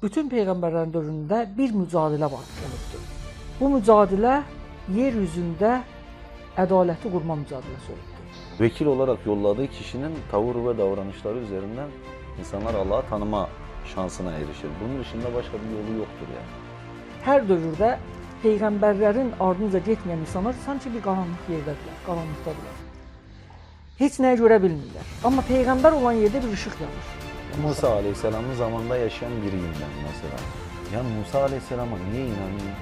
bütün peyğəmbərlərin dövründə bir mücadilə olubdur. Bu mücadilə yeryüzündə ədaləti qurma mücadiləsi olubdur. Vekil olarak yolladığı kişinin tavır ve davranışları üzerinden insanlar Allah'ı tanıma şansına erişir. Bunun dışında başka bir yolu yoktur yani. Hər dövrdə peyğəmbərlərin ardınca getməyən insanlar sanki bir qaranlıq yerdədirlər, qaranlıqdadırlar. Heç nəyə görə bilmirlər. Amma peyğəmbər olan yerdə bir ışıq yanır. Musa Aleyhisselam'ın zamanında yaşayan biriyim ben mesela. Ya Musa Aleyhisselam'a niye inanayım?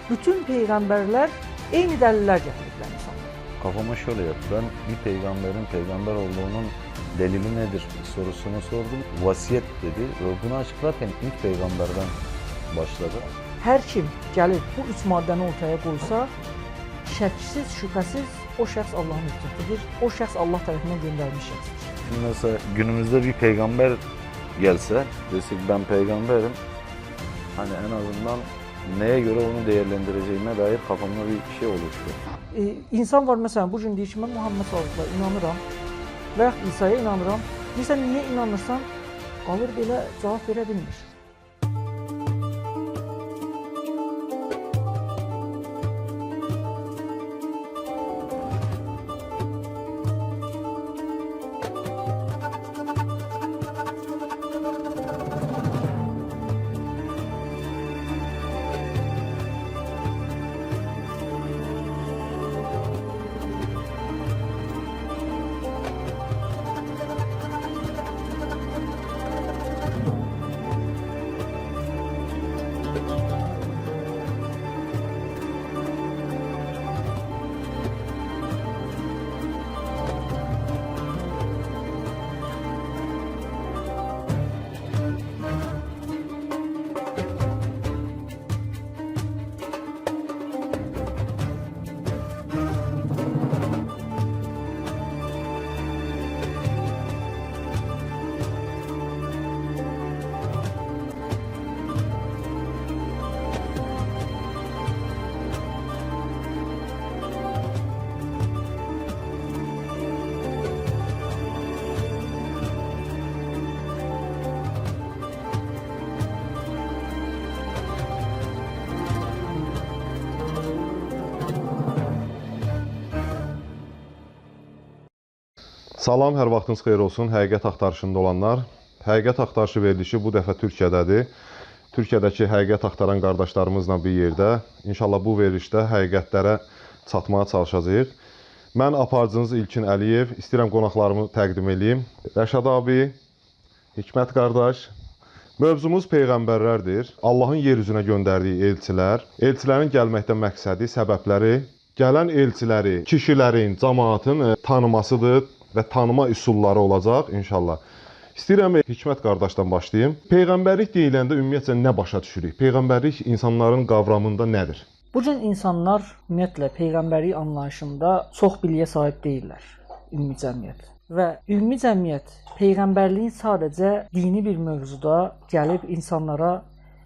Bütün peyğəmbərlər eyni dəlillər gətiriblər insanlara. Kafama şöyle yap. Ben bir peygamberin peygamber olduğunun delili nedir sorusunu sordum. Vasiyet dedi ve bunu açıklarken ilk peygamberden başladı. Hər kim gəlib bu üç maddəni ortaya qoysa, şəksiz, şübhəsiz o şəxs Allahın hüccətidir. O şəxs Allah tərəfindən göndərilmiş şəxsdir. Şimdi mesela günümüzde bir peygamber gelse, desek ben peygamberim, hani en azından neye göre onu değerlendireceğime dair kafamda bir şey oluştu. İnsan var məsələn, bugün deyir ki, mən Muhammed sallallahu inanıram və yaxud İsa'ya inanıram. Deyirsən, niyə inanırsan? Qalır belə cavab verə bilmir. Salam, hər vaxtınız xeyir olsun. Həqiqət axtarışında olanlar. Həqiqət axtarışı verilişi bu dəfə Türkiyədədir. Türkiyədəki həqiqət axtaran qardaşlarımızla bir yerdə. İnşallah bu verilişdə həqiqətlərə çatmağa çalışacağıq. Mən aparıcınız İlkin Əliyev. İstəyirəm qonaqlarımı təqdim edeyim. Rəşad abi, Hikmət qardaş. Mövzumuz peyğəmbərlərdir. Allahın yer üzünə göndərdiyi elçilər. Elçilərin gəlməkdə məqsədi, səbəbləri, gələn elçiləri, kişilərin, cəmaatın tanımasıdır və tanıma üsulları olacaq inşallah. İstəyirəm Hikmət qardaşdan başlayayım. Peyğəmbərlik deyiləndə ümumiyyətcə nə başa düşürük? Peyğəmbərlik insanların qavramında nədir? Bu cür insanlar ümumiyyətlə peyğəmbərlik anlayışında çox biliyə sahib deyirlər, ümumi cəmiyyət. Və ümumi cəmiyyət peyğəmbərliyin sadəcə dini bir mövzuda gəlib insanlara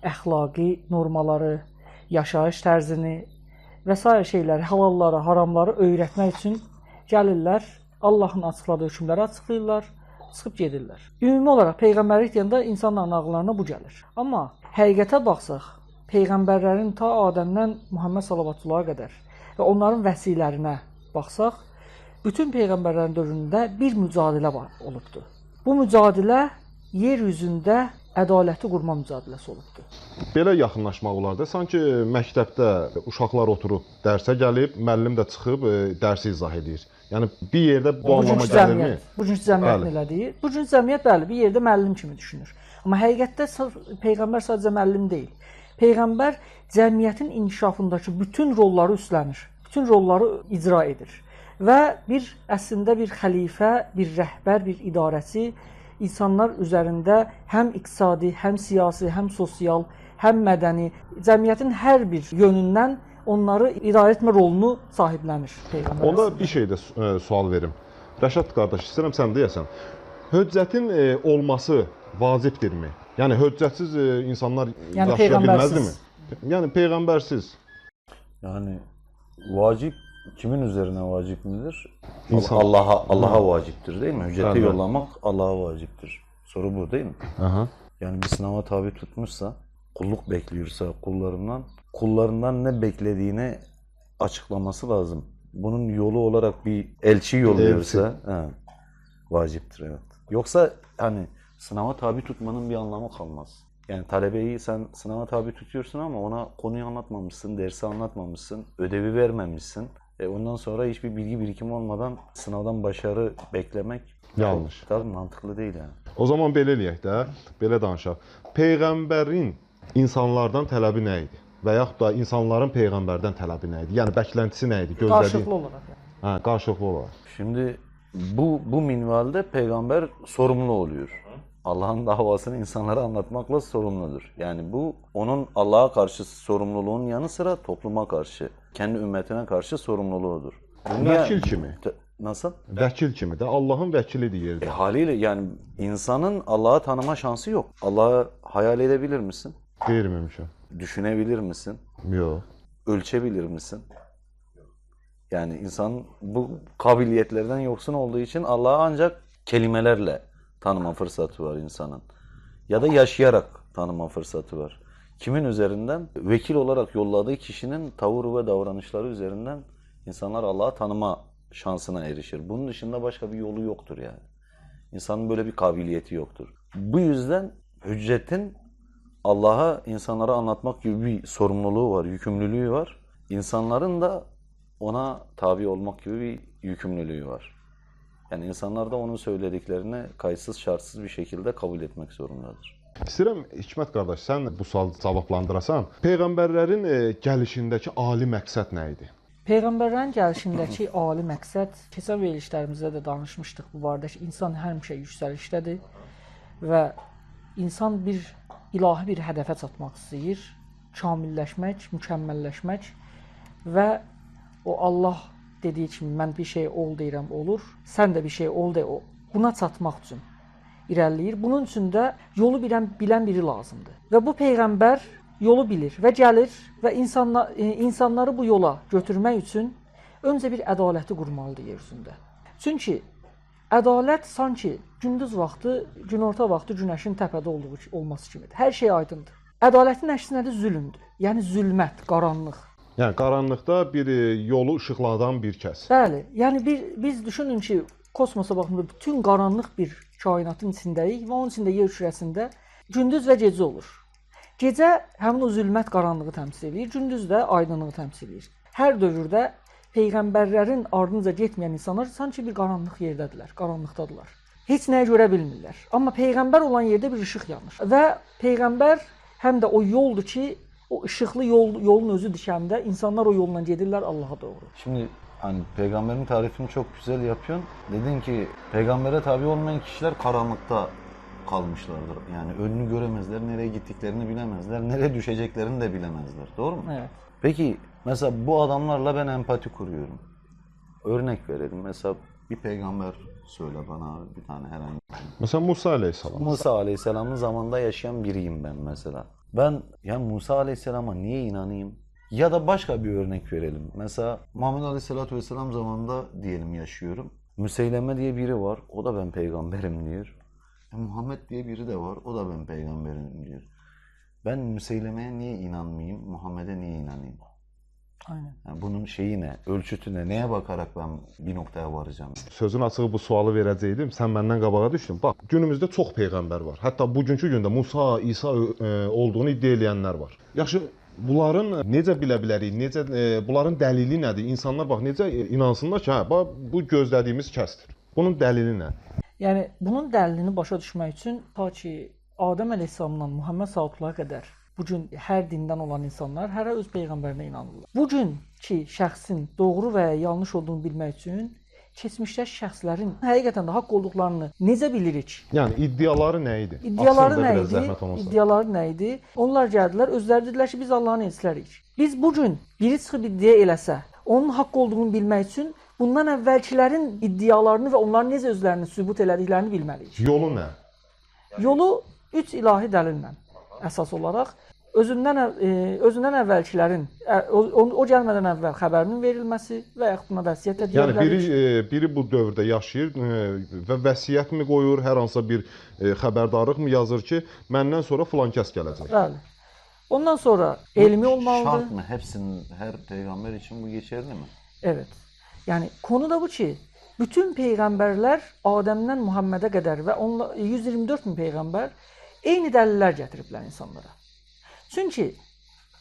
əxlaqi normaları, yaşayış tərzini və sair şeyləri, halalları, haramları öyrətmək üçün gəlirlər. Allahın açıqladığı hökmləri açıqlayırlar, çıxıb gedirlər. Ümumi olaraq peyğəmbərlik deyəndə insanların ağıllarına bu gəlir. Amma həqiqətə baxsaq, peyğəmbərlərin ta Adəmdən Muhammed sallallahu qədər və onların vəsilərinə baxsaq, bütün peyğəmbərlərin dövründə bir mücadilə olubdur. Bu mücadilə yeryüzündə ədaləti qurma mücadiləsi olubdur. Belə yaxınlaşmaq olardı. Sanki məktəbdə uşaqlar oturub dərsə gəlib, müəllim də çıxıb dərsi izah edir. Yəni bir yerdə bu anlama gəlirmi? Bugünkü cəmiyyət elə deyir. Bugünkü cəmiyyət bəli, bir yerdə müəllim kimi düşünür. Amma həqiqətdə peyğəmbər sadəcə müəllim deyil. Peyğəmbər cəmiyyətin inkişafındakı bütün rolları üstlənir. Bütün rolları icra edir. Və əslində bir xəlifə, bir rəhbər, bir idarəçi insanlar üzərində həm iqtisadi, həm siyasi, həm sosial, həm mədəni, cəmiyyətin hər bir yönündən onları idarə etmə rolunu sahiblənir Peyğəmbər. Onda bir şey də sual verim. Rəşad qardaş, istəyirəm sən deyəsən. Höccətin olması vacibdirmi? Yəni höccətsiz insanlar yaşaya bilməzdimi? Yəni peyğəmbərsiz. Yani vacip kimin üzerine vacip midir? İnsan. Allah'a vaciptir değil mi? Hücceti Evet. yollamak Allah'a vaciptir. Soru bu değil mi? Aha. yani bir sınava tabi tutmuşsa, kulluk bekliyorsa kullarından ne beklediğini açıklaması lazım. Bunun yolu olarak bir elçi yolluyorsa vaciptir, evet. Yoksa hani sınava tabi tutmanın bir anlamı kalmaz. Yani talebeyi sen sınava tabi tutuyorsun ama ona konuyu anlatmamışsın, dersi anlatmamışsın, ödevi vermemişsin. Ondan sonra hiçbir bilgi birikimi olmadan sınavdan başarı beklemek yanlış. Tabii mantıklı değil yani. O zaman belə eləyək də, belə danışaq. Peyğəmbərin insanlardan tələbi nə idi? Və yaxud da insanların peyğəmbərdən tələbi nə idi? Yəni bəklentisi nə idi? Qarşılıqlı olaraq. Hə, qarşılıqlı olaraq. Şimdi bu minvalde peygamber sorumlu oluyor. Allah'ın davasını insanlara anlatmakla sorumludur. Yani bu onun Allah'a karşı sorumluluğun yanı sıra topluma karşı, kendi ümmetine karşı sorumluluğudur. Vəkil kimi. Nasıl? Vəkil kimi də Allahın vəkili deyirdi. Haliyle yani insanın Allah'ı tanıma şansı yok. Allah'ı hayal edebilir misin? Qeyri-mümkün. Düşünebilir misin? Yox. Ölçebilir misin? Yani insan bu kabiliyetlerden yoksun olduğu için Allah'ı ancak kelimelerle tanıma fırsatı var insanın. Ya da yaşayarak tanıma fırsatı var. Kimin üzerinden? Vekil olarak yolladığı kişinin tavır ve davranışları üzerinden insanlar Allah'ı tanıma şansına erişir. Bunun dışında başka bir yolu yoktur yani. İnsanın böyle bir kabiliyeti yoktur. Bu yüzden hüccetin Allah'a insanlara anlatmak gibi bir sorumluluğu var, yükümlülüğü var. İnsanların da ona tabi olmak gibi bir yükümlülüğü var. Yani insanlar da onun söylediklerini kayıtsız şartsız bir şekilde kabul etmek zorundadır. İstəyirəm Hikmət qardaş, sən bu sualı cavablandırasan. Peyğəmbərlərin gəlişindəki ali məqsəd nə idi? Peyğəmbərlərin gəlişindəki ali məqsəd, keçən verilişlərimizdə də danışmışdıq bu barədə ki, insan həmişə yüksəlişdədir və insan bir ilahi bir hədəfə çatmaq istəyir, kamilləşmək, mükəmməlləşmək və o Allah dediyi kimi mən bir şey ol deyirəm olur, sən də bir şey ol de o. Buna çatmaq üçün irəliləyir. Bunun üçün də yolu bilən biri lazımdır. Və bu peyğəmbər yolu bilir və gəlir və insanları bu yola götürmək üçün öncə bir ədaləti qurmalıdır yer üzündə. Çünki ədalət sanki gündüz vaxtı, günorta vaxtı günəşin təpədə olması kimidir. Hər şey aydındır. Ədalətin əksi nədir? Zülmdür. Yəni zülmət, qaranlıq. Yəni qaranlıqda bir yolu işıqladan bir kəs. Bəli. Yəni biz düşünün ki, kosmosa baxımda bütün qaranlıq bir kainatın içindəyik və onun içində yer kürəsində gündüz və gecə olur. Gecə həmin o zülmət qaranlığı təmsil edir, gündüz də aydınlığı təmsil edir. Hər dövrdə peyğəmbərlərin ardınca getməyən insanlar sanki bir qaranlıq yerdədirlər, qaranlıqdadılar. Heç nəyə görə bilmirlər. Amma peyğəmbər olan yerdə bir işıq yanır. Və peyğəmbər həm də o yoldur ki, o ışıqlı yolun özü dikəndə insanlar o yolla gedirlər Allaha doğru. Şimdi hani peygamberin tarifini çok güzel yapıyorsun. Dedin ki peygambere tabi olmayan kişiler karanlıkta kalmışlardır. Yani önünü göremezler, nereye gittiklerini bilemezler, nereye düşeceklerini de bilemezler. Doğru mu? Evet. Peki mesela bu adamlarla ben empati kuruyorum. Örnek verelim. Mesela bir peygamber söyle bana bir tane herhangi. Mesela Musa Aleyhisselam. Musa Aleyhisselam'ın zamanında yaşayan biriyim ben mesela. Ben yani Musa Aleyhisselam'a niye inanayım? Ya da başka bir örnek verelim. Mesela Muhammed Aleyhisselatü Vesselam zamanında diyelim yaşıyorum. Müseyleme diye biri var. O da ben peygamberim diyor. Muhammed diye biri de var. O da ben peygamberim diyor. Ben Müseyleme'ye niye inanmayayım? Muhammed'e niye inanayım? Aynen. Yani bunun şeyi ne? Ölçütü ne? Neye bakarak ben bir noktaya varacağım? Sözün açığı bu sualı verəcəydim. Sən məndən qabağa düşdün. Bax, günümüzdə çox peyğəmbər var. Hətta bugünkü gündə Musa, İsa olduğunu iddia edənlər var. Yaxşı, bunların necə bilə bilərik? Bunların dəlili nədir? İnsanlar bax necə inansınlar ki, hə, bax bu gözlədiyimiz kəsdir. Bunun dəlili nə? Yəni bunun dəlilini başa düşmək üçün ta ki Adəm əleyhissalamdan Muhammed sallallahu qədər bu gün hər dindən olan insanlar hərə öz peyğəmbərinə inanırlar. Bu gün ki şəxsin doğru və ya yanlış olduğunu bilmək üçün keçmişdəki şəxslərin həqiqətən də haqq olduqlarını necə bilirik? Yəni iddiaları nə idi? İddiaları nə idi? İddiaları nə idi? Onlar gəldilər, özləri dedilər ki, biz Allahın elçiləriyik. Biz bu gün biri çıxıb iddia eləsə, onun haqq olduğunu bilmək üçün bundan əvvəlkilərin iddialarını və onların necə özlərini sübut elədiklərini bilməliyik. Yolu nə? Yolu 3 ilahi dəlillə əsas olaraq özündən əvvəlkilərin o gəlmədən əvvəl xəbərinin verilməsi və yaxud buna vəsiyyət edə Yəni bilərik. biri bu dövrdə yaşayır və vəsiyyət mi qoyur, hər hansısa bir xəbərdarlıq mı yazır ki, məndən sonra filan kəs gələcək. Bəli. Ondan sonra elmi olmalıdır. Şart mı? Her peygamber için bu geçerli mi? Evet. Yani konu da bu ki, bütün peyğəmbərlər Adəmdən Muhammedə qədər və 124 min peyğəmbər eyni dəlillər gətiriblər insanlara. Çünki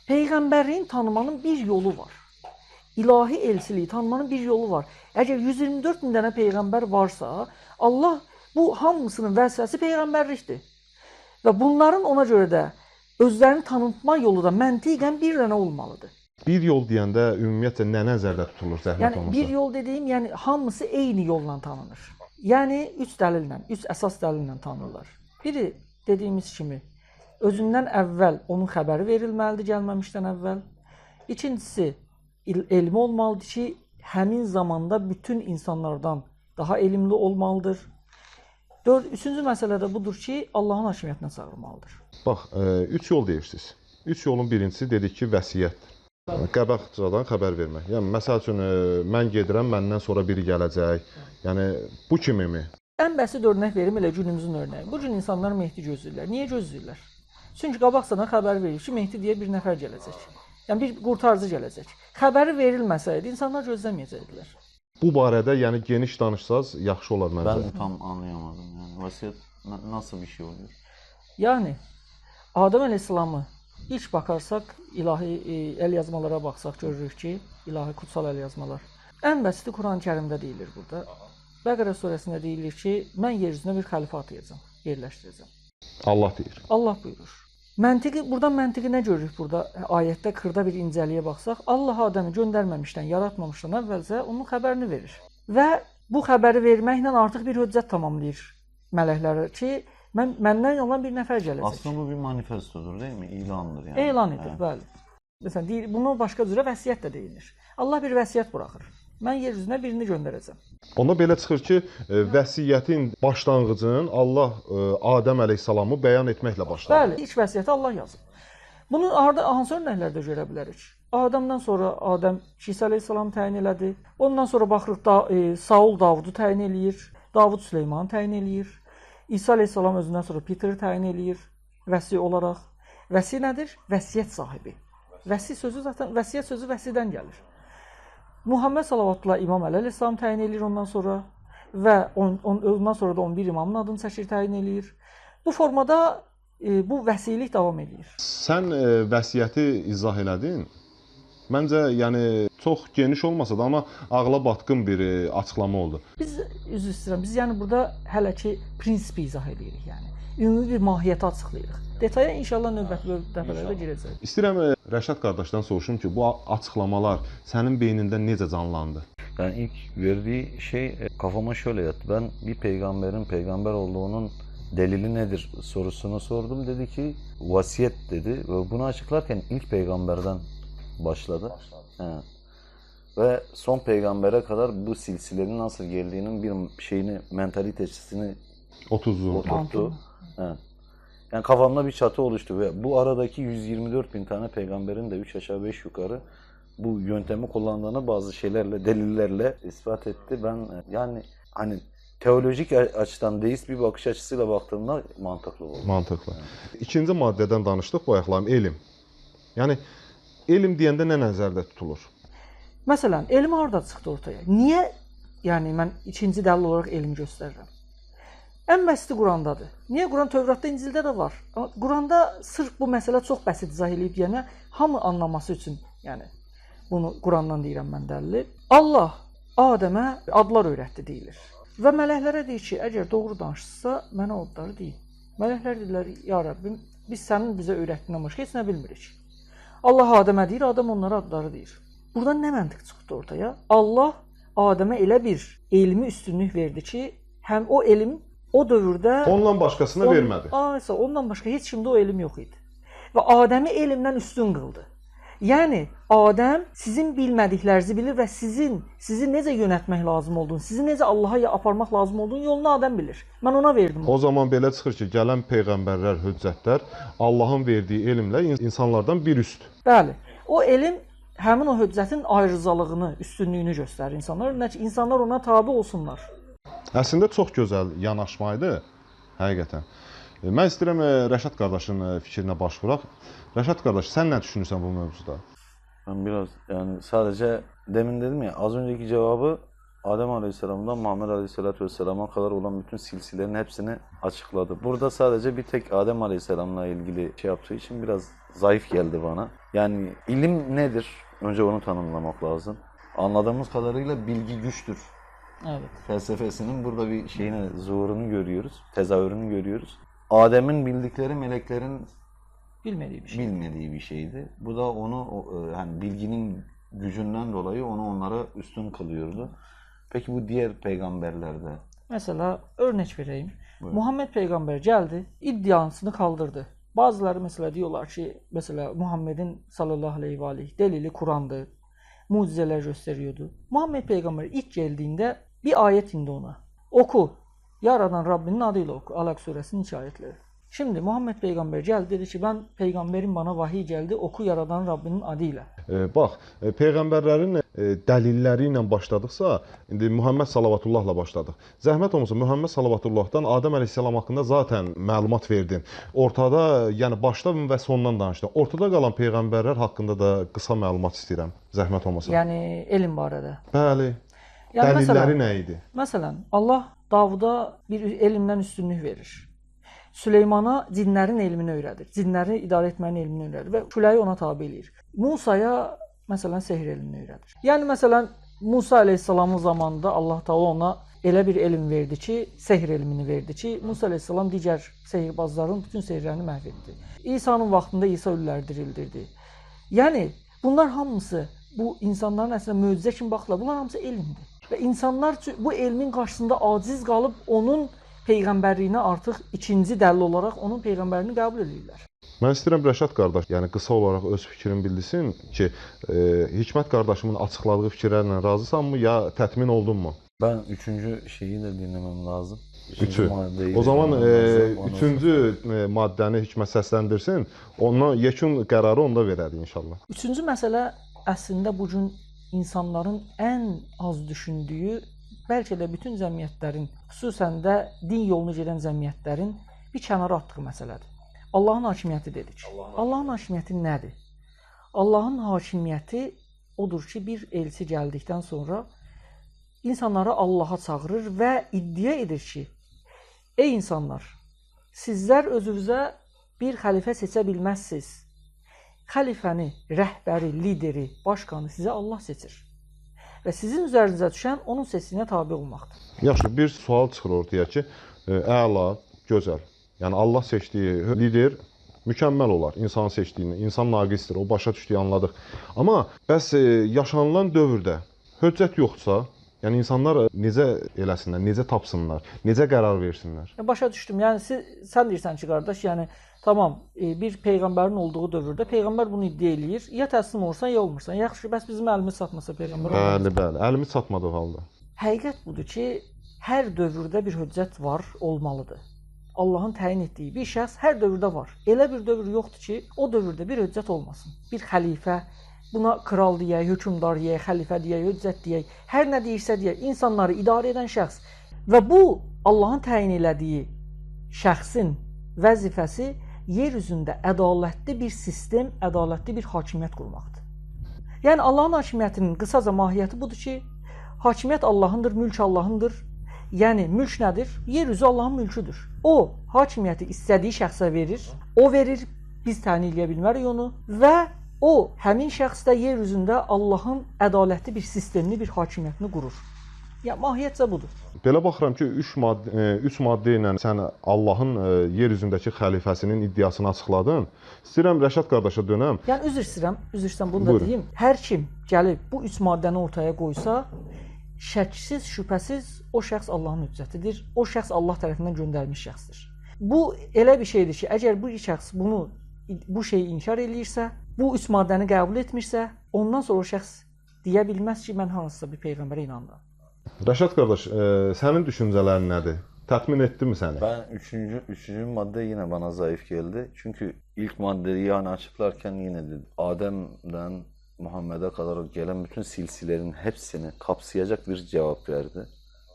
peyğəmbərliyin tanımanın bir yolu var. İlahi elsiliyi tanımanın bir yolu var. Əgər 124 min dənə peyğəmbər varsa, Allah bu hamısının vəzifəsi peyğəmbərlikdir. Və bunların ona görə də özlərini tanıtma yolu da məntiqən bir dənə olmalıdır. Bir yol deyəndə ümumiyyətcə nə nəzərdə tutulur zəhmət Yəni olmasa? bir yol dediyim, yəni hamısı eyni yolla tanınır. Yəni üç əsas dəlillə tanınırlar. Biri dediyimiz kimi özündən əvvəl onun xəbəri verilməlidir gəlməmişdən əvvəl. İkincisi elmi olmalıdır ki, həmin zamanda bütün insanlardan daha elmli olmalıdır. Üçüncü məsələ də budur ki, Allahın hakimiyyətinə çağırmalıdır. Bax, üç yol deyirsiniz. Üç yolun birincisi dedik ki, vəsiyyətdir. Qabaqcadan xəbər vermək. Yəni məsəl üçün mən gedirəm, məndən sonra biri gələcək. Yəni bu kimimi? Ən bəsit örnək verim elə günümüzün örnəyi. Bu gün insanlar Mehdi gözləyirlər. Niyə gözləyirlər? Çünki qabaqcadan xəbər verir ki, Mehdi deyə bir nəfər gələcək. Yəni bir qurtarıcı gələcək. Xəbəri verilməsəydi insanlar gözləməyəcəkdilər. Bu barədə yəni geniş danışsaz yaxşı olar məncə. Ben tam anlayamadım. Yani vasiyet nasıl bir şey oluyor? Yəni Adəm əleyhissalamı ilk baxarsaq, ilahi əl yazmalara baxsaq görürük ki, ilahi kutsal əl yazmalar. Ən bəsiti Quran-Kərimdə deyilir burada. Bəqərə surəsində deyilir ki, mən yer üzünə bir xəlifə atacağam, yerləşdirəcəm. Allah deyir. Allah buyurur. Buradan məntiqi nə görürük burada? Ayətdə xırda bir incəliyə baxsaq, Allah Adəmi göndərməmişdən, yaratmamışdan əvvəlcə onun xəbərini verir. Və bu xəbəri verməklə artıq bir hüccət tamamlayır mələklərə ki, məndən olan bir nəfər gələcək. Aslında bu bir manifestodur değil mi? İlandır yani. Elan edir, bəli. Məsələn, deyir, bunu başqa cürə vəsiyyət də deyilir. Allah bir vəsiyyət buraxır. Mən yer üzünə birini göndərəcəm. Onda belə çıxır ki, vəsiyyətin başlanğıcını Allah Adəm əleyhissalamı bəyan etməklə başladı. Bəli, ilk vəsiyyəti Allah yazıb. Bunu hansı örnəklərdə görə bilərik? Adəmdən sonra Adəm İsa əleyhissalamı təyin elədi. Ondan sonra baxırıq Saul Davudu təyin eləyir. Davud Süleymanı təyin eləyir. İsa əleyhissalam özündən sonra Peteri təyin eləyir vəsi olaraq. Vəsi nədir? Vəsiyyət sahibi. Vəsi sözü zaten vəsiyyət sözü vəsidən gəlir. Muhammed sallallahu İmam Əli əleyhissalam təyin eləyir ondan sonra və ondan sonra da 11 imamın adını çəkir, təyin eləyir. Bu formada bu vəsilik davam edir. Sən vəsiyyəti izah elədin. Məncə yəni çox geniş olmasa da, amma ağla batqın bir açıqlama oldu. Biz üzr istəyirəm. Biz yəni burada hələ ki prinsipi izah edirik, yəni. Ümumi bir mahiyyəti açıqlayırıq. Detaya inşallah növbəti dəfələrdə girəcəyik. İstəyirəm Rəşad qardaşdan soruşum ki, bu açıqlamalar sənin beynində necə canlandı? Yani ilk verdiği şey kafama şöyle yattı. Ben bir peygamberin peygamber olduğunun delili nedir sorusunu sordum. Dedi ki vasiyet dedi ve bunu açıklarken ilk peygamberden başladı. Evet. Ve son peygambere kadar bu silsilenin nasıl geldiğinin bir şeyini, mentalitesini 30 oturttu. Evet. Yani kafamda bir çatı oluştu ve bu aradaki 124 bin tane peygamberin de 3 aşağı 5 yukarı bu yöntemi kullandığını bazı şeylerle, delillerle ispat etti. Ben yani hani teolojik açıdan deist bir bakış açısıyla baktığımda mantıklı oldu. Mantıqlı. İkinci maddədən danışdıq bu ayaqlarım, elm. Yəni elm deyəndə nə nəzərdə tutulur? Məsələn, elm harda çıxdı ortaya? Niyə yəni mən ikinci dəlil olaraq elmi göstərirəm? Ən bəsiti Qurandadır. Niyə? Quran Tövratda, İncildə də var. Amma Quranda sırf bu məsələ çox bəsit izah edib deyənə hamı anlaması üçün, yəni bunu Qurandan deyirəm mən dəlili. Allah Adəmə adlar öyrətdi deyilir. Və mələklərə deyir ki, əgər doğru danışsa, mənə o adları deyin. Mələklər deyirlər, ya Rəbbim, biz sənin bizə öyrətdiyindən başqa heç nə bilmirik. Allah Adəmə deyir, Adəm onlara adları deyir. Buradan nə məntiq çıxdı ortaya? Allah Adəmə elə bir elmi üstünlük verdi ki, həm o elm o dövrdə Ondan başqasına vermədi. Ondan başqa heç kimdə o elm yox idi. Və Adəmi elmdən üstün qıldı. Yəni Adəm sizin bilmədiklərinizi bilir və sizi necə yönətmək lazım olduğunu, sizi necə Allaha aparmaq lazım olduğunu yolunu Adəm bilir. Mən ona verdim. O zaman belə çıxır ki, gələn peyğəmbərlər, höccətlər Allahın verdiyi elmlə insanlardan bir üst. Bəli. O elm həmin o höccətin ayrıcalığını, üstünlüyünü göstərir insanlar. İnsanlar ona tabe olsunlar. Əslində çox gözəl yanaşma idi, həqiqətən. Mən istəyirəm Rəşad qardaşın fikrinə baş vuraq. Rəşad qardaş, sən nə düşünürsən bu mövzuda? Ben biraz yani sadece demin dedim ya az önceki cevabı Adem Aleyhisselam'dan Muhammed Aleyhisselatü Vesselam'a kadar olan bütün silsilelerin hepsini açıkladı. Burada sadece bir tek Adem Aleyhisselam'la ilgili şey yaptığı için biraz zayıf geldi bana. Yani ilim nedir? Önce onu tanımlamak lazım. Anladığımız kadarıyla bilgi güçtür. Evet. Felsefesinin burada bir şeyini, zuhurunu görüyoruz, tezahürünü görüyoruz. Adem'in bildikleri meleklerin bilmediği bir şeydi. Bu da onu yani bilginin gücünden dolayı onu onlara üstün kılıyordu. Peki bu diğer peygamberlerde? Mesela örnek vereyim. Buyurun. Muhammed peygamber geldi, iddiasını kaldırdı. Bazıları mesela diyorlar ki mesela Muhammed'in sallallahu aleyhi ve aleyhi delili Kur'an'dı. Mucizeler gösteriyordu. Muhammed peygamber ilk geldiğinde bir ayet indi ona. Oku. Yaradan Rabbinin adıyla oku. Alak suresinin 2 ayetleri. Şimdi Muhammed peygamber geldi dedi ki ben peygamberin bana vahiy geldi oku yaradan Rabbinin adıyla. Bax, peyğəmbərlərin dəlilləri ilə başladıqsa, indi Muhammed sallavatullahla başladıq. Zəhmət olmasa Muhammed sallavatullahdan Adəm əleyhissalam haqqında zaten məlumat verdin. Ortada, yəni başda və sondan danışdın. Ortada qalan peyğəmbərlər haqqında da qısa məlumat istəyirəm. Zəhmət olmasa. Yəni elm barədə. Bəli. Yəni, dəlilləri nə idi? Məsələn, Allah Davuda bir elmdən üstünlük verir. Süleymana cinlərin elmini öyrədir. Cinləri idarə etmənin elmini öyrədir və küləyi ona tabe eləyir. Musaya məsələn sehr elmini öyrədir. Yəni məsələn Musa əleyhissalamın zamanında Allah Taala ona elə bir elm verdi ki, sehr elmini verdi ki, Musa əleyhissalam digər sehirbazların bütün sehirlərini məhv etdi. İsa'nın vaxtında İsa ölüləri dirildirdi. Yəni bunlar hamısı bu insanların əslində möcüzə kimi baxırlar. Bunlar hamısı elmdir. Və insanlar bu elmin qarşısında aciz qalıb onun peyğəmbərliyinə artıq ikinci dəlil olaraq onun peyğəmbərini qəbul edirlər. Mən istəyirəm Rəşad qardaş, yəni qısa olaraq öz fikrini bildirsin ki, Hikmət qardaşımın açıqladığı fikirlərlə razısanmı ya tətmin oldunmu? Ben üçüncü şeyi de dinlemem lazım. Üçü. Maddeyi O zaman dinlemem lazım. üçüncü maddəni Hikmət səsləndirsin, ondan yekun qərarı onda verərik inşallah. Üçüncü məsələ əslində bu gün insanların ən az düşündüyü, bəlkə də bütün cəmiyyətlərin, xüsusən də din yolunu gedən cəmiyyətlərin bir kənara atdığı məsələdir. Allahın hakimiyyəti dedik. Allahın hakimiyyəti nədir? Allahın hakimiyyəti odur ki, bir elçi gəldikdən sonra insanları Allaha çağırır və iddia edir ki, ey insanlar, sizlər özünüzə bir xəlifə seçə bilməzsiniz. Xəlifəni, rəhbəri, lideri, başqanı sizə Allah seçir. Və sizin üzərinizə düşən onun seçdiyinə tabe olmaqdır. Yaxşı, bir sual çıxır ortaya ki, əla, gözəl. Yəni Allah seçdiyi lider mükəmməl olar. İnsanın seçdiyini, insan naqisdir, o başa düşdüyü anladıq. Amma bəs yaşanılan dövrdə höccət yoxdursa, yəni insanlar necə eləsinlər, necə tapsınlar, necə qərar versinlər? Başa düşdüm. Yəni sən deyirsən ki, qardaş, yəni tamam, bir peyğəmbərin olduğu dövrdə peyğəmbər bunu iddia eləyir. Ya təslim olursan, ya olmursan. Yaxşı, bəs bizim əlimiz çatmasa peyğəmbər olmaz. Bəli, əlimiz çatmadığı halda. Həqiqət budur ki, hər dövrdə bir höccət var, olmalıdır. Allahın təyin etdiyi bir şəxs hər dövrdə var. Elə bir dövr yoxdur ki, o dövrdə bir höccət olmasın. Bir xəlifə, buna kral deyək, hökmdar deyək, xəlifə deyək, höccət deyək, hər nə deyirsə deyək, insanları idarə edən şəxs. Və bu, Allahın təyin elədiyi şəxsin vəzifəsi yer üzündə ədalətli bir sistem, ədalətli bir hakimiyyət qurmaqdır. Yəni, Allahın hakimiyyətinin qısaca mahiyyəti budur ki, hakimiyyət Allahındır, mülk Allahındır. Yəni, mülk nədir? Yer üzü Allahın mülküdür. O, hakimiyyəti istədiyi şəxsə verir, o verir, biz təyin eləyə bilmərik onu və o, həmin şəxs də yer üzündə Allahın ədalətli bir sistemini, bir hakimiyyətini qurur. Yəni, mahiyyətcə budur. Belə baxıram ki, üç maddə ilə sən Allahın yer üzündəki xəlifəsinin iddiasını açıqladın. İstəyirəm Rəşad qardaşa dönəm. Yəni, üzr istəyirəm, bunu da deyim. Hər kim gəlib bu üç maddəni ortaya qoysa, şəksiz, şübhəsiz o şəxs Allahın hüccətidir. O şəxs Allah tərəfindən göndərilmiş şəxsdir. Bu elə bir şeydir ki, əgər bu şəxs bu şeyi inkar eləyirsə, bu üç maddəni qəbul etmirsə, ondan sonra o şəxs deyə bilməz ki, mən hansısa bir peyğəmbərə inanıram. Rəşad qardaş, sənin düşüncələrin nədir? Tatmin etdimi səni? Ben üçüncü madde yine bana zayıf geldi. Çünkü ilk maddeyi yani açıklarken yine de Adem'den Muhammed'e kadar gelen bütün silsilerin hepsini kapsayacak bir cevap verdi.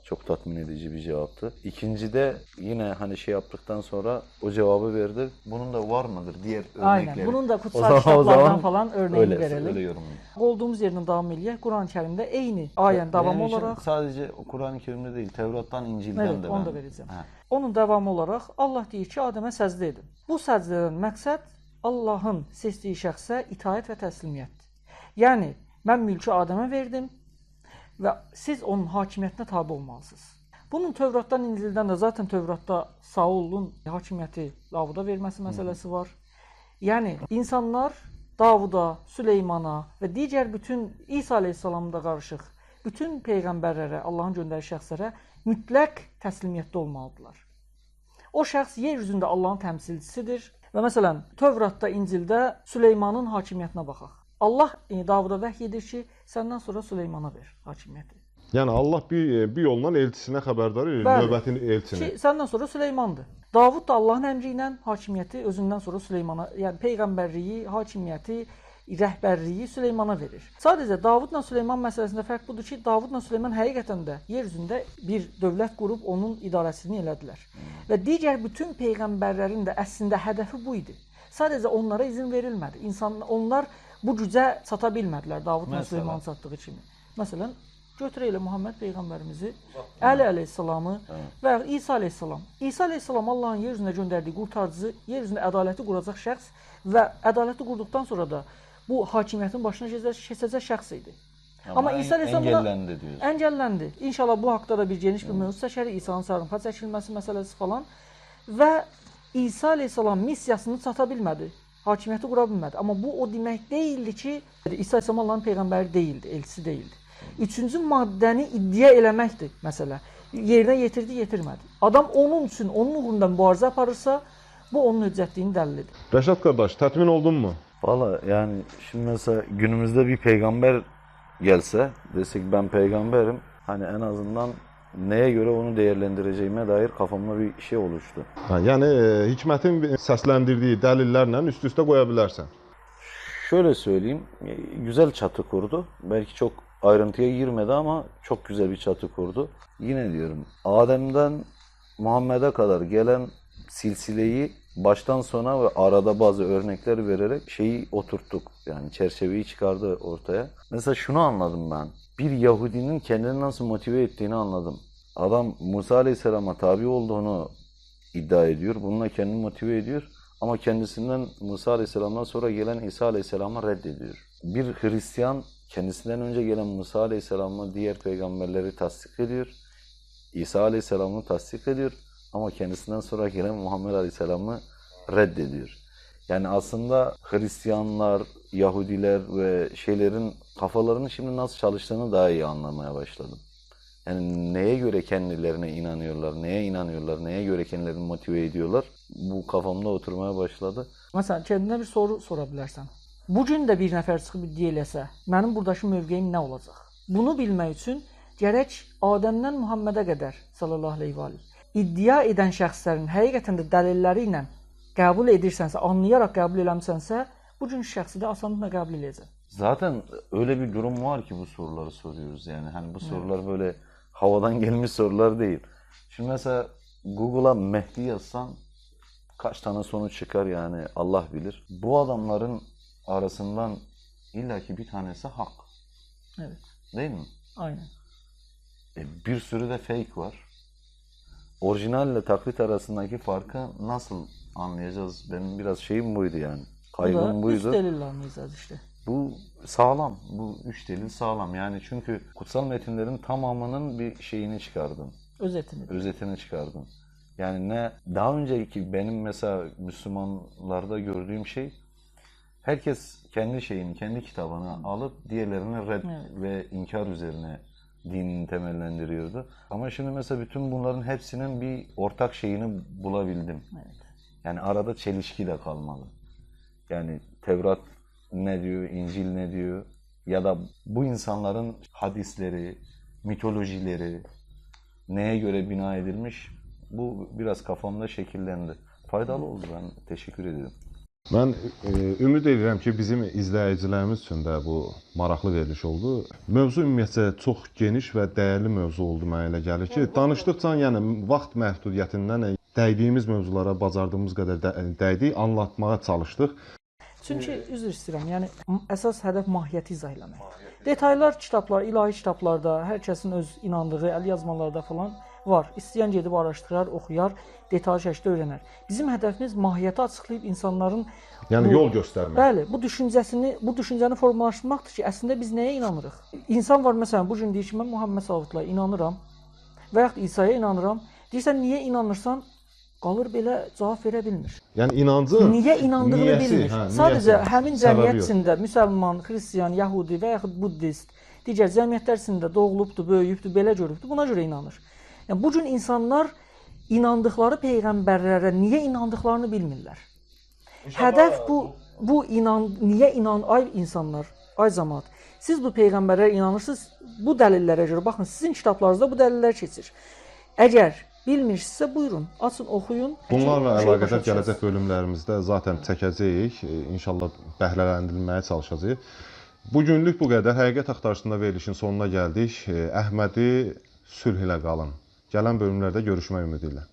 Çok tatmin edici bir cevaptı. İkincide yine hani şey yaptıktan sonra o cevabı verdi. Bunun da var mıdır diğer örnekleri? Aynen. Bunun da O kutsal zaman- kitablardan falan örneğini öyle verelim. yorumlayın. Olduğumuz yerdən davam eləyək. Quran-ı Kərimdə eyni ayənin davamı Benim için olaraq, sadece Kur'an-ı Kerim'de değil, Tevrat'tan, İncil'den evet, de onu da ben- verəcəm. Hə. Onun davamı olaraq Allah deyir ki, Adəmə səcdə edin. Bu səcdədən məqsəd Allahın seçdiyi şəxsə itaət və təslimiyyətdir. Yəni, mən mülkü Adəmə verdim və siz onun hakimiyyətinə tabe olmalısınız. Bunun Tövratdan, İncildən də zaten Tövratda Saulun hakimiyyəti Davuda verməsi məsələsi var. Yəni, insanlar Davuda, Süleymana və digər bütün İsa əleyhissalamda qarışıq bütün peyğəmbərlərə, Allahın göndərdiyi şəxslərə mütləq təslimiyyətdə olmalıdırlar. O şəxs yer üzündə Allahın təmsilçisidir və məsələn, Tövratda, İncildə Süleymanın hakimiyyətinə baxaq. Allah Davuda vəhy edir ki, səndən sonra Süleymana ver hakimiyyəti. Yəni Allah bir yolla elçisinə xəbərdar edir, Bəli. növbəti elçini. Ki, səndən sonra Süleymandır. Davud da Allahın əmri ilə hakimiyyəti özündən sonra Süleymana, yəni peyğəmbərliyi, hakimiyyəti, rəhbərliyi Süleymana verir. Sadəcə Davudla Süleyman məsələsində fərq budur ki, Davudla Süleyman həqiqətən də yer üzündə bir dövlət qurub onun idarəsini elədilər. Və digər bütün peyğəmbərlərin də əslində hədəfi bu idi. Sadəcə onlara izin verilmədi. Onlar bu gücə çata bilmədilər Davudla Məsələn? Süleymanın çatdığı kimi. Məsələn, götürək elə Muhammed peyğəmbərimizi, Əli əleyhissalamı və İsa əleyhissalam. İsa əleyhissalam Allahın yer üzünə göndərdiyi qurtarıcı, yer üzündə ədaləti quracaq şəxs və ədaləti qurduqdan sonra da bu hakimiyyətin başına keçəcək şəxs idi. Amma İsa əleyhissalam engellendi diyorsun. Əngəlləndi. İnşallah bu haqqda da bir geniş bir mövzu çəkərik. İsa'nın sarımpa çəkilməsi məsələsi falan və İsa əleyhissalam missiyasını çata bilmədi. Hakimiyyəti qura bilmədi. Amma bu o demək deyildi ki, İsa əleyhissalam Allahın peyğəmbəri deyildi, elçisi deyildi. Üçüncü maddəni iddia eləməkdir məsələ. Yerinə yetirdi, yetirmədi. Adam onun üçün, onun uğrunda mübarizə aparırsa, bu onun hüccətliyinin dəlilidir. Rəşad qardaş, tatmin oldunmu? Valla yani şimdi mesela günümüzde bir peygamber gelse, desek ben peygamberim, hani en azından neye göre onu değerlendireceğime dair kafamda bir şey oluştu. Yəni Hikmətin səsləndirdiyi dəlillərlə üst-üstə qoya bilərsən. Şöyle söyleyeyim, güzel çatı kurdu. Belki çok ayrıntıya girmedi ama çok güzel bir çatı kurdu. Yine diyorum, Adem'den Muhammed'e kadar gelen silsileyi baştan sona ve arada bazı örnekler vererek şeyi oturttuk. Yani çerçeveyi çıkardı ortaya. Mesela şunu anladım ben. Bir Yahudinin kendini nasıl motive ettiğini anladım. Adam Musa Aleyhisselam'a tabi olduğunu iddia ediyor. Bununla kendini motive ediyor. Ama kendisinden Musa Aleyhisselam'dan sonra gelen İsa Aleyhisselam'ı reddediyor. Bir Hristiyan kendisinden önce gelen Musa Aleyhisselam'ı diğer peygamberleri tasdik ediyor. İsa Aleyhisselam'ı tasdik ediyor. Ama kendisinden sonra gelen Muhammed Aleyhisselam'ı reddediyor. Yani aslında Hristiyanlar, Yahudiler ve şeylerin kafalarının şimdi nasıl çalıştığını daha iyi anlamaya başladım. Yani neye göre kendilerine inanıyorlar, neye inanıyorlar, neye göre kendilerini motive ediyorlar. Bu kafamda oturmaya başladı. Məsələn, kendine bir soru sora bilərsən. Bugün də bir nəfər çıxıb iddia eləsə, mənim buradakı mövqeyim nə olacaq? Bunu bilmək üçün gərək Adəmdən Muhammedə qədər sallallahu əleyhi və səlləm iddia edən şəxslərin həqiqətən də dəlilləri ilə qəbul edirsənsə, anlayaraq qəbul eləmisənsə, bugün şəxsi də asanlıqla qəbul edəcək. Zaten öyle bir durum var ki bu soruları soruyoruz yani. Hani bu sorular böyle havadan gelmiş sorular değil. Şimdi mesela Google'a Mehdi yazsan kaç tane sonuç çıkar yani Allah bilir. Bu adamların arasından illaki bir tanesi hak. Evet. Değil mi? Aynen. Bir sürü de fake var. Orijinalle taklit arasındaki farkı nasıl anlayacağız? Benim biraz şeyim buydu yani. Kaygım Bu da buydu. üç delille anlayacağız işte. Bu sağlam. Bu üç delil sağlam. Yani çünkü kutsal metinlerin tamamının bir şeyini çıkardın. Özetini çıkardın. Yani ne daha önceki benim mesela Müslümanlarda gördüğüm şey, herkes kendi şeyini, kendi kitabını alıp diğerlerine red ve inkar üzerine dinini temellendiriyordu. Ama şimdi mesela bütün bunların hepsinin bir ortak şeyini bulabildim. Evet. Yani arada çelişki de kalmadı. Yani Tevrat ne diyor, İncil ne diyor ya da bu insanların hadisleri, mitolojileri neye göre bina edilmiş, bu biraz kafamda şekillendi. Faydalı oldu, ben teşekkür ederim. Mən ümid edirəm ki, bizim izləyicilərimiz üçün də bu maraqlı veriliş oldu. Mövzu ümumiyyətcə çox geniş və dəyərli mövzu oldu mənə elə gəlir ki, danışdıqca yəni vaxt məhdudiyyətindən dəydiyimiz mövzulara bacardığımız qədər dəydik, anlatmağa çalışdıq. Çünki üzr istəyirəm, yəni əsas hədəf mahiyyəti izah eləmək. Detallar kitablar, ilahi kitablarda, hər kəsin öz inandığı əl yazmalarda falan var. İstəyən gedib araşdırar, oxuyar, detallı şəkildə öyrənər. Bizim hədəfimiz mahiyyəti açıqlayıb insanların Yəni yol göstərmək. Bəli, bu düşüncəni formalaşdırmaqdır ki, əslində biz nəyə inanırıq? İnsan var məsələn, bu gün deyir ki, mən Muhammed sallallahu inanıram və yaxud İsa'ya inanıram. Deyirsən niyə inanırsan? Qalır belə cavab verə bilmir. Yəni inancın niyə inandığını niyəsi, bilmir. Sadəcə həmin cəmiyyət içində müsəlman, xristian, yəhudi və yaxud buddist, digər cəmiyyətlər içində doğulubdu, böyüyübdü, belə görübdü, buna görə inanır. Yəni bu gün insanlar inandıqları peyğəmbərlərə niyə inandıqlarını bilmirlər. Hədəf niyə ay insanlar, ay cəmaət. Siz bu peyğəmbərlərə inanırsınız, bu dəlillərə görə baxın, sizin kitablarınızda bu dəlillər keçir. Əgər bilmirsinizsə buyurun, açın, oxuyun. Bunlarla əlaqədar gələcək bölümlərimizdə zaten çəkəcəyik. İnşallah bəhrələndirilməyə çalışacağıq. Bugünlük bu qədər. Həqiqət axtarışında verilişin sonuna gəldik. Əhmədi sülh ilə qalın. Gələn bölümlərdə görüşmək ümidi ilə.